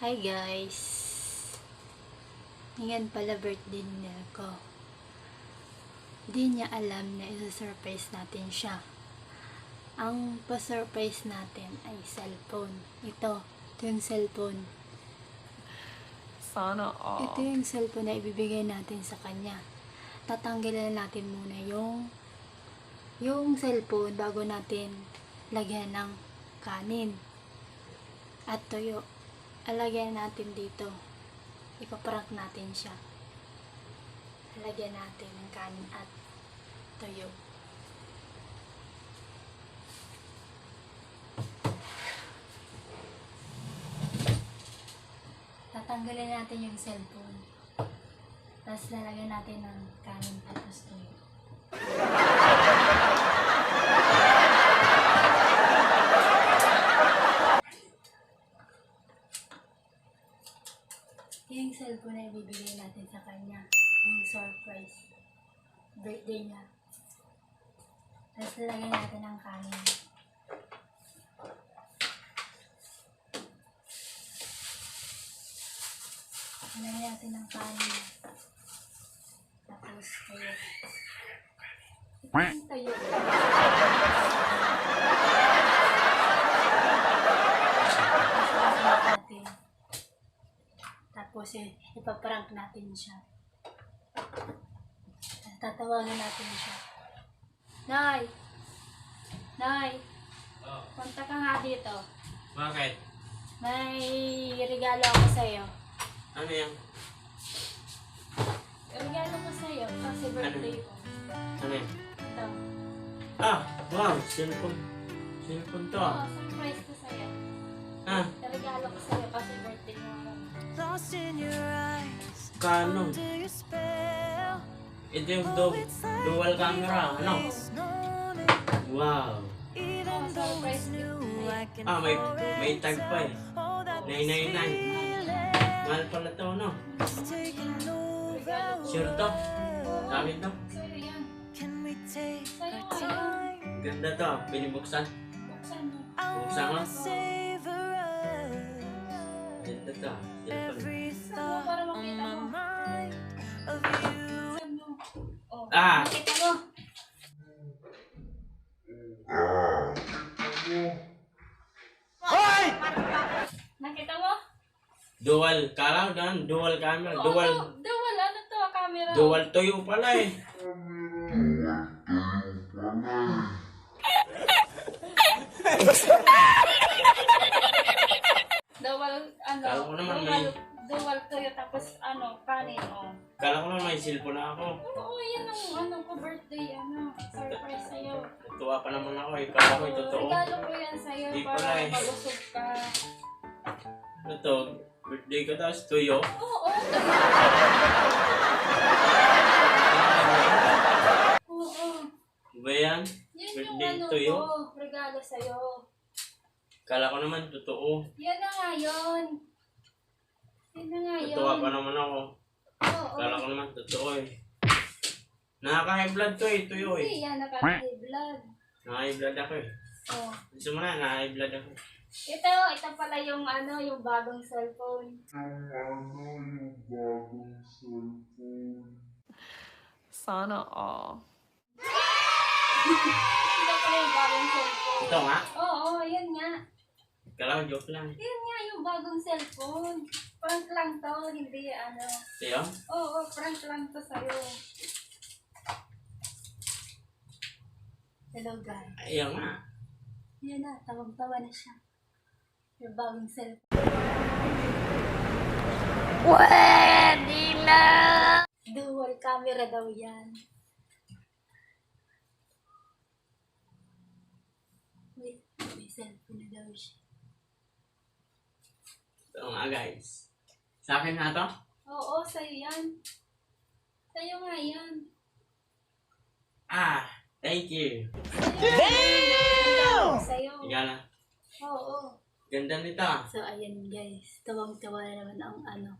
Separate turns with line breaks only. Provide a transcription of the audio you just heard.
Hi guys! Ngayon pala birthday niya ko. Di niya alam na isa-surprise natin siya. Ang pa-surprise natin ay cellphone. Ito yung cellphone.
Sana all.
Ito yung cellphone na ibibigay natin sa kanya. Tatanggalin natin muna yung cellphone bago natin lagyan ng kanin at tuyo. Alagyan natin dito. Ipaprank natin siya. Alagyan natin ng kanin at tuyo. Tatanggalin natin yung cellphone. Tapos lalagyan natin ng kanin at tuyo. Yung cellphone na ibibigay natin sa kanya. Yung surprise. Birthday niya. Tapos lalagyan natin ng kanin. Lalagyan natin ng kanin. Tapos tayo. Ito yung tayo. Tapos ipaprank natin siya. Tatawagan natin siya. Nay! Nay!
Oh,
Punta ka nga dito.
bakit?
May regalo ako sa'yo.
Ano yan?
Regalo ko sa'yo kasi birthday ko.
Ano yan?
Ito.
Ah! Wow! Cellphone. Cellphone to ah.
Oo, surprise ko sa'yo.
Ah!
Regalo ko sa'yo kasi birthday mo ako.
Kano? Ito yung dual camera. Ano? Wow!
Oo, surprise gift sa'yo.
Ah, may tag pa eh. 999. Mahal pala to, no? Sure to? Dami to?
Sa'yo yan. Sa'yo nga yan.
Ganda to. Binibuksan.
Buksan mo.
Buksan mo? Ganda to. Cellphone.
Buksan mo para makita mo. Buksan mo. Oh,
Ah!
makita mo. Nakita mo?
Dual. Kala ko dan. Dual camera.
Oo,
Dual.
dual. Ano to? Camera.
Dual tuyo pala eh.
Dual, ano?
Kala ko naman
Dual tuyo tapos ano, kanin, oh.
Kala ko naman may cellphone na ako.
Oo, yan ang ano ko birthday, ano, surprise sa'yo.
Tuwa pa naman ako eh. Kala ko ito totoo.
Regalo ko yan sa'yo
Di
para
pala eh.
malusog ka.
Ano to? Birthday ko tapos tuyo.
Oo, oo.
Ba yan?
Yan yung
Birthday
ano
tuyo?
ko, regalo sa'yo.
Kala ko naman totoo.
Yan na nga yun. Yan na nga yun.
Natuwa pa naman ako.
Oo.
Kala ko naman totoo eh. Nakaka-high blood to eh. Tuyo eh.
Hindi yan, nakaka-high blood.
Nakaka-high blood ako eh.
Oh.
Gusto mo na, nakaka-high blood ako.
Ito pala yung ano, yung bagong cellphone.
Sana all.
Ito pala yung bagong cellphone.
Ito nga.
Oo, yan nga.
Kala ko joke lang.
Yan nga yung bagong cellphone. Prank lang to, hindi ano.
Ito yun?
Oo, prank lang to sa'yo. Hello guys.
Ayun nga.
Yan na, tawag-tawa na siya. Yung bagong cellphone.
Pwede na!
Dual camera daw yan. Wait, may cellphone na daw siya.
Ito nga guys. Sa akin na to?
Oo, sa'yo yan. Sa'yo nga yan.
Ah, thank you.
Damn! Sa'yo.
Tigala.
Oo.
Ganda nito ah.
So, ayan guys. Tawang-tawa na naman ang ano,